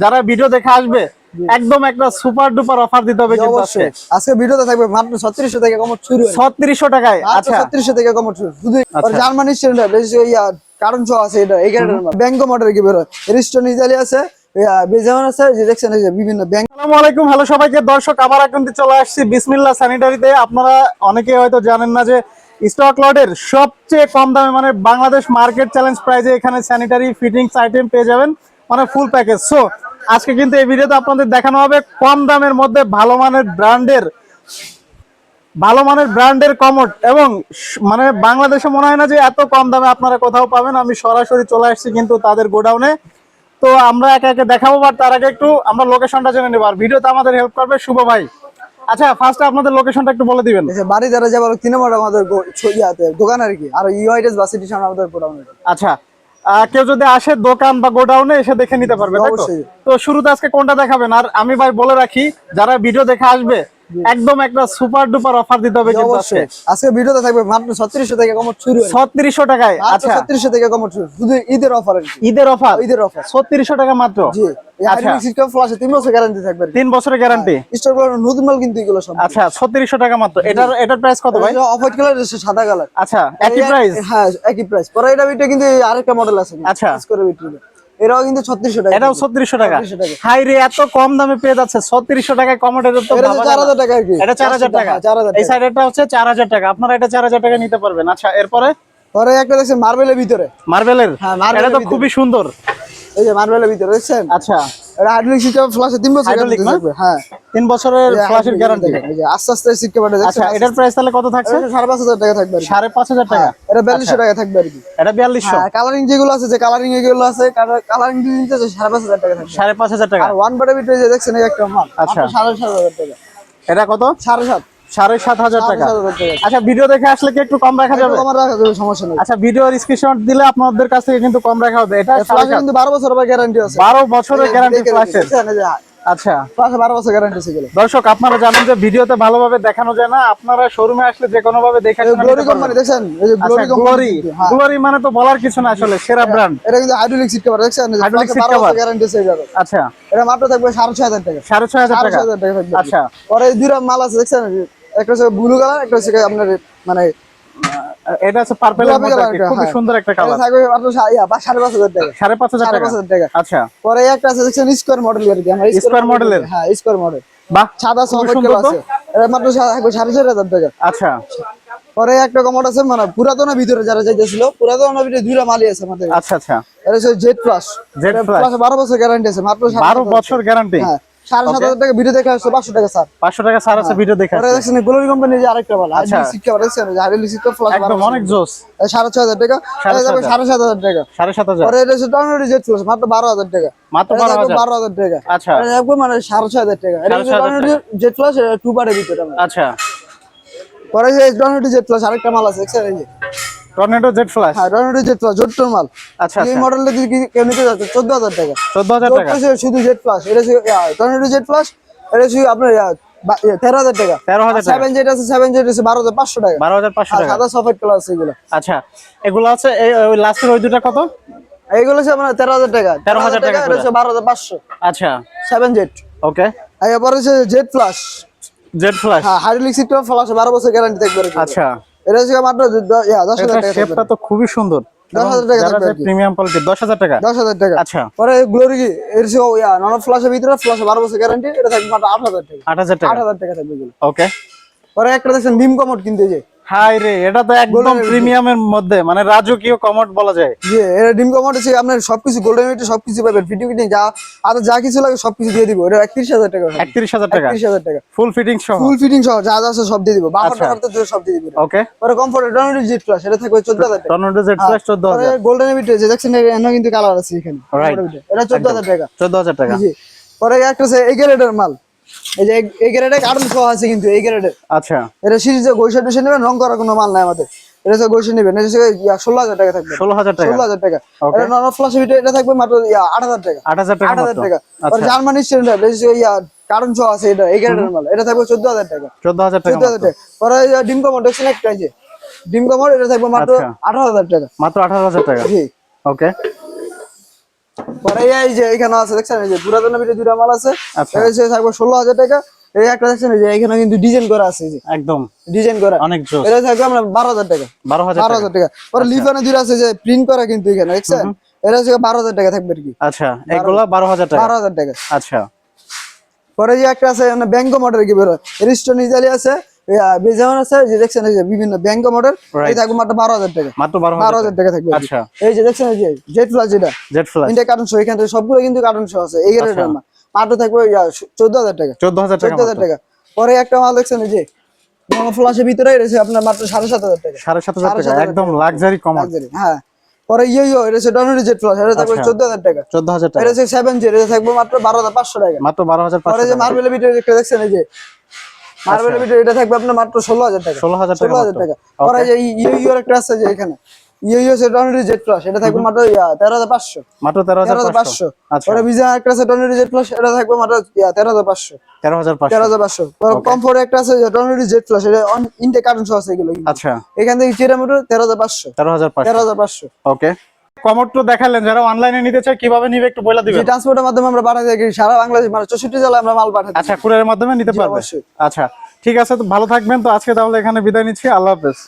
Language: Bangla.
যারা ভিডিও দেখে আসবে একদম একটা সুপার ডুপার অফার দিতে হবে কিন্তু আজকে ভিডিওতে থাকবে মাত্র 3600 টাকা কম শুরু 3600 টাকায়। আচ্ছা 3600 টাকা কম শুরু শুধু জার্মানি স্ট্যান্ডার্ড বেশি কারণ সহ আছে এটা এই গাড়িটার ব্যাংক মডেল কি বের রেজিস্ট্রেশন ইতালি আছে বেজামান আছে যে দেখছেন এই যে বিভিন্ন ব্যাংক। আসসালামু আলাইকুম, হ্যালো সবাইকে। দর্শক আবার এখন চলে আসছি বিসমিল্লাহ স্যানিটারিতে। আপনারা অনেকে হয়তো জানেন না যে স্টক লটের সবচেয়ে কম দামে মানে বাংলাদেশ মার্কেট চ্যালেঞ্জ প্রাইজে এখানে স্যানিটারি ফিটিংস আইটেম পেয়ে যাবেন, মানে ফুল প্যাকেজ। সো আজকে কিন্তু এই ভিডিওতে আপনাদের দেখানো হবে কম দামের মধ্যে ভালো মানের ব্র্যান্ডের কমোড, এবং মানে বাংলাদেশে মনে হয় না যে এত কম দামে আপনারা কোথাও পাবেন। আমি সরাসরি চলে আসছি কিন্তু তাদের গোডাউনে। তো আমরা একে একে দেখাবো, বাট তার আগে একটু আমরা লোকেশনটা জেনে নেব, আর ভিডিওতে আমাদের হেল্প করবে শুভ ভাই। আচ্ছা, ফার্স্টে আপনাদের লোকেশনটা একটু বলে দিবেন। বাড়ি দ্বারা যাবার 3 নম্বর আমাদের দোকান আর কি, আর ইউআইএস বাসিটির সামনে আমাদের গোডাউন। আচ্ছা, কেউ যদি আসে দোকান বা গোডাউনে এসে দেখে নিতে পারবে, তাই তো? তো শুরুতে আজকে কোনটা দেখাবেন? আর আমি ভাই বলে রাখি, যারা ভিডিও দেখে আসবে একদম একটা সুপার ডুপার অফার দিতে হবে কিন্তু আজকে ভিডিওতে থাকবে মাত্র 3600 টাকা কম শুরু 3600 টাকায়। আচ্ছা 3600 টাকা কম শুরু শুধু ঈদের অফার। ঈদের অফার 3600 টাকা মাত্র। জি, আচ্ছা 3 বছর গ্যারান্টি থাকবে। 3 বছরের গ্যারান্টি। স্টক নতুন মাল কিন্তু এগুলো সব। আচ্ছা 3600 টাকা মাত্র। এটার প্রাইস কত ভাই? অফ হোয়াইট কালার আছে, সাদা কালার। আচ্ছা একই প্রাইস? হ্যাঁ একই প্রাইস। পরে এটা কিন্তু আরেকটা মডেল আছে। আচ্ছা করে বিক্রি এটাও কিন্তু 3600 টাকা। এটাও 3600 টাকা। হাই রে, এত কম দামে পেয়ে যাচ্ছে 3600 টাকায় কমোড। এটা তো 4000 টাকা আর কি। এটা 4000 টাকা। এই সাইডেরটা হচ্ছে 4000 টাকা। আপনারা এটা 4000 টাকা নিতে পারবেন। আচ্ছা এরপরে পরে একটা দেখছেন মার্বেলের ভিতরে। মার্বেলের? এটা তো খুবই সুন্দর। এই যে মার্বেলের ভিতরে দেখছেন। আচ্ছা এটা হাইড্রোলিক সিস্টেম ফ্ল্যাশে 3 বছর গ্যারান্টি থাকবে। হ্যাঁ 3 বছরের ফ্ল্যাশের গ্যারান্টি। এই যে আস্তে আস্তে সিট কভারটা দেখছেন। আচ্ছা এটার প্রাইস তাহলে কত থাকছে? 5500 টাকা থাকবে। 5500 টাকা। এটা 4200 টাকা থাকবে আর কি। এটা 4200। হ্যাঁ কালারিং যেগুলো আছে, যে কালারিং এগুলো আছে, কালারিং ডিজাইন আছে 5500 টাকা থাকবে। 5500 টাকা। আর ওয়ান বাটার ভিতরে যে দেখছেন এই একটা মাল। আচ্ছা 7500 টাকা। এটা কত? 7500 টাকা। আচ্ছা ভিডিও দেখে আসলে কি একটু কম রাখা যাবে? কম রাখা যাবে, সমস্যা নেই। আচ্ছা ভিডিওর স্ক্রিনশট দিলে আপনাদের কাছ থেকে কিন্তু কম রাখা হবে। এটা ফ্ল্যাশ কিন্তু 12 বছরের গ্যারান্টি আছে। 12 বছরের গ্যারান্টি ফ্ল্যাশের। আচ্ছা ফ্ল্যাশে 12 বছর গ্যারান্টি আছে এগুলো। দর্শক আপনারা জানেন যে ভিডিওতে ভালোভাবে দেখানো যায় না, আপনারা শোরুমে আসলে যে কোনো ভাবে দেখে শুনে গ্লোরি কোম্পানি দেখছেন। এই যে গ্লোরি কোম্পানি, গ্লোরি মানে তো বলার কিছু না, আসলে সেরা ব্র্যান্ড। এটা কিন্তু হাইড্রোলিক সিট কভার দেখছেন। হাইড্রোলিক সিট 12 বছর গ্যারান্টি আছে এটার। আচ্ছা এটা মাত্র থাকবে 6500 টাকা। 6500 টাকা। আচ্ছা পরে এই দুইটা মাল আছে দেখছেন, একটা হচ্ছে ব্লু কালার, একটা হচ্ছে আপনার মানে এটা হচ্ছে পার্পল এর মধ্যে খুব সুন্দর একটা কালার। থাকবে মাত্র 5500 টাকা। 5500 টাকা। আচ্ছা পরে একটা আছে দেখছেন স্কয়ার মডেল আর কি। আমরা স্কয়ার মডেলের। হ্যাঁ স্কয়ার মডেল। বাহ সাদা সফট কালার আছে। এটা মাত্র 4500 টাকা। আচ্ছা পরে একটা কমোড আছে, মানে পুরাতনের ভিতরে যারা যাইতেছিল, পুরাতনের ভিতরে দুইটা মালই আছে আমাদের। আচ্ছা আচ্ছা এটা হচ্ছে জেড প্লাস। 12 বছর গ্যারান্টি আছে মাত্র। 12 বছর গ্যারান্টি। হ্যাঁ 7500 টাকা। ভিডিও দেখে আসছে 500 টাকা স্যার। 500 টাকা স্যার আছে ভিডিও দেখে। পরে দেখছেন গ্লোরি কোম্পানির যে আরেকটা মাল হাইড্রোলিক সিট কভার দেখছেন। হাইড্রোলিক সিট কভার ফ্ল্যাশ একদম অনেক জোস। 6500 টাকা। এটা যাবে 7500 টাকা। 7500। পরে এটা হচ্ছে টর্নেডো জেড প্লাস মাত্র 12000 টাকা। মাত্র 12000 টাকা। আচ্ছা এটা একদম মানে 6500 টাকা। এটা হচ্ছে টর্নেডো জেড প্লাস, টু পার্টের ভিতরে। আচ্ছা পরে যে টর্নেডো জেড প্লাস আরেকটা মাল আছে দেখছেন। এই যে টর্নেডো জেড ফ্ল্যাশ। হ্যাঁ টর্নেডো জেড প্লাস জোট্টোর মাল। আচ্ছা এই মডেলটা যদি কেউ নিতে যাচ্ছে 14000 টাকা। 14000 টাকা শুধু জেড প্লাস। এটা টর্নেডো জেড প্লাস। এটা শুধু আপনার 13000 টাকা। 13000 টাকা। 7 জেড আছে, 7 জেড আছে 12500 টাকা। 12500 টাকা। সাদা সফট কালার আছে এগুলো। আচ্ছা এগুলো আছে ওই লাস্টের ওই দুটো কত? এইগুলো হচ্ছে আপনার 13000 টাকা। 13000 টাকা। এটা হচ্ছে 12500। আচ্ছা 7 জেড। ওকে। এরপর হচ্ছে জেড প্লাস। Z flash. হ্যাঁ হাইড্রোলিক সিট কভার ফ্ল্যাশ 12 বছর গ্যারান্টি থাকবে। আচ্ছা এটা হচ্ছে মাত্র 10000 টাকা। শেপটা তো খুবই সুন্দর। 10000 টাকা থাকবে। প্রিমিয়াম কোয়ালিটি 10000 টাকা। 10000 টাকা। আচ্ছা পরে গ্লোরি এর সে নন ফ্ল্যাশের ভিতরে ফ্ল্যাশে 12 বছর গ্যারান্টি। এটা থাকবে মাত্র 8000 টাকা। 8000 টাকা। 8000 টাকা থাকবে এগুলো। ওকে। পরে একটা দেখছেন নিম কমোড কিনতে যে। হাই রে, এটা তো একদম প্রিমিয়ামের মধ্যে, মানে রাজকীয় কমোড বলা যায়। জি এটা ডিম কমোড আছে। আপনার সবকিছু গোল্ডেন মিটে সবকিছু পাবেন। ফিটিং যা আর যা কিছু লাগে সবকিছু দিয়ে দিব। এটা 31000 টাকা। 31000 টাকা। 31000 টাকা ফুল ফিটিং সহ। ফুল ফিটিং সহ যা যা আছে সব দিয়ে দিব। বাফার টাফার তো সব দিয়ে দিব। ওকে। পরে কমফোর্ট টর্নেডো জেড প্লাস এটা থাকবে 14000 টাকা। Tornado Z plus 14000। পরে গোল্ডেন মিটে যে দেখছেন এখানে কিন্তু কালার আছে এখানে। এটা 14000 টাকা। 14000 টাকা। জি পরে একটা আছে এই গ্রেডের মাল। এই যে এই গ্রেডে কার্টুন সহ আছে কিন্তু এই গ্রেডে। আচ্ছা এটা সিরিজে গোইশা টুইশা নেবেন, রং করার কোনো মাল নাই আমাদের। এটা হচ্ছে গোইশা নেবেন। এটা হচ্ছে 16000 টাকা থাকবে। 16000 টাকা। 16000 টাকা। এটা নরমাল ফ্ল্যাশ ভিডিও এটা থাকবে মাত্র 8000 টাকা। 8000 টাকা। 8000 টাকা। আর জার্মানি স্ট্যান্ডার্ড এই যে কার্টুন সহ আছে এটা এই গ্রেডের মাল। এটা থাকবে 14000 টাকা। 14000 টাকা। 14000 টাকা। পরে ডিম কমোড দেখছেন একটা যে ডিম কমোড এটা থাকবে মাত্র 18000 টাকা। মাত্র 18000 টাকা। জি ওকে। পরে এই যে এখানে আছে দেখছেন এই যে পুরাতন ভিতরে দুটো মাল আছে, আচ্ছা। এই যে থাকবে 16,000 টাকা। এই একটা দেখছেন এই যে এখানে কিন্তু ডিজাইন করা আছে, এই যে একদম ডিজাইন করা অনেক জোস। এটা থাকবে আমরা 12,000 টাকা। 12,000 টাকা। পরে লিফানে দুটো আছে যে প্রিন্ট করা কিন্তু এখানে দেখছেন, এটা হচ্ছে 12,000 টাকা থাকবে আর কি। আচ্ছা, এগুলা 12,000 টাকা। 12,000 টাকা। আচ্ছা, পরে যে একটা আছে মানে ব্যাংক মডেল কি বের হয়, রিস্টন ইতালি আছে, বেজামান আছে, যে দেখছেন এই যে বিভিন্ন ব্যাংক মডেল, Right. এই থাকবে মাত্র 12,000 টাকা। মাত্র 12,000 টাকা থাকবে আর কি। আচ্ছা, এই যে দেখছেন এই যে জেড ফ্লাশ, যেটা Z flash India cartoon show, এখান থেকে সবগুলো কিন্তু কার্টুন শো আছে এই আচ্ছা। রেটের মাত্র থাকবে 14,000 টাকা। 14,000 টাকা 14,000 টাকা। পরে একটা মাল দেখছেন এই যে ফ্লাশের ভিতরে রয়েছে আপনার মাত্র 7,500 টাকা। 7,500 টাকা, একদম লাক্সারি কমন। Luxury, হ্যাঁ। পরে ইয়ো এটা হচ্ছে ডনরি জেড ফ্লাশ, এটা থাকবে আচ্ছা। 14,000 টাকা। 14,000 এটা টাকা, হচ্ছে 7 জেড, এটা থাকবে মাত্র 12,500 টাকা। মাত্র পরে 12,500 যে টাকা। মার্বেলের ভিতরে একটা দেখছেন এই যে মার্বেলের ভিতরে, এটা থাকবে আপনার মাত্র 16,000 টাকা। 16,000 টাকা 16,000 টাকা। পরে যে ইয়ো একটা আছে যে এখানে ইয়ো হচ্ছে ডনরি জেড ফ্লাশ, এটা থাকবে মাত্র 13,500। মাত্র 13,500। 13,500। আচ্ছা, পরে বিজা একটা আছে ডনরি জেড ফ্লাশ, এটা থাকবে মাত্র 13,500। 13,500। 13,500। কমফোর্ট একটা আছে ডনরি জেড ফ্লাশ, এটা ইনটেক কার্টুন সহ আছে এগুলো কিন্তু। আচ্ছা, এখান থেকে চিরা মোটর 13,500। 13,500। 13,500। ওকে, কমোডটো দেখালেন, যারা অনলাইনে নিতে চায় কিভাবে নিবে একটু বলে যে দিবেন। ট্রান্সপোর্টের মাধ্যমে আমরা পাঠাই থাকি সারা বাংলাদেশ, মানে 64 জেলায় আমরা মাল পাঠাই। আচ্ছা, কুরিয়ারের মাধ্যমে নিতে জি, পারবে। অবশ্যই। আচ্ছা, ঠিক আছে, তো ভালো থাকবেন। তো আজকে তাহলে এখানে বিদায় নিচ্ছি, আল্লাহ হাফেজ।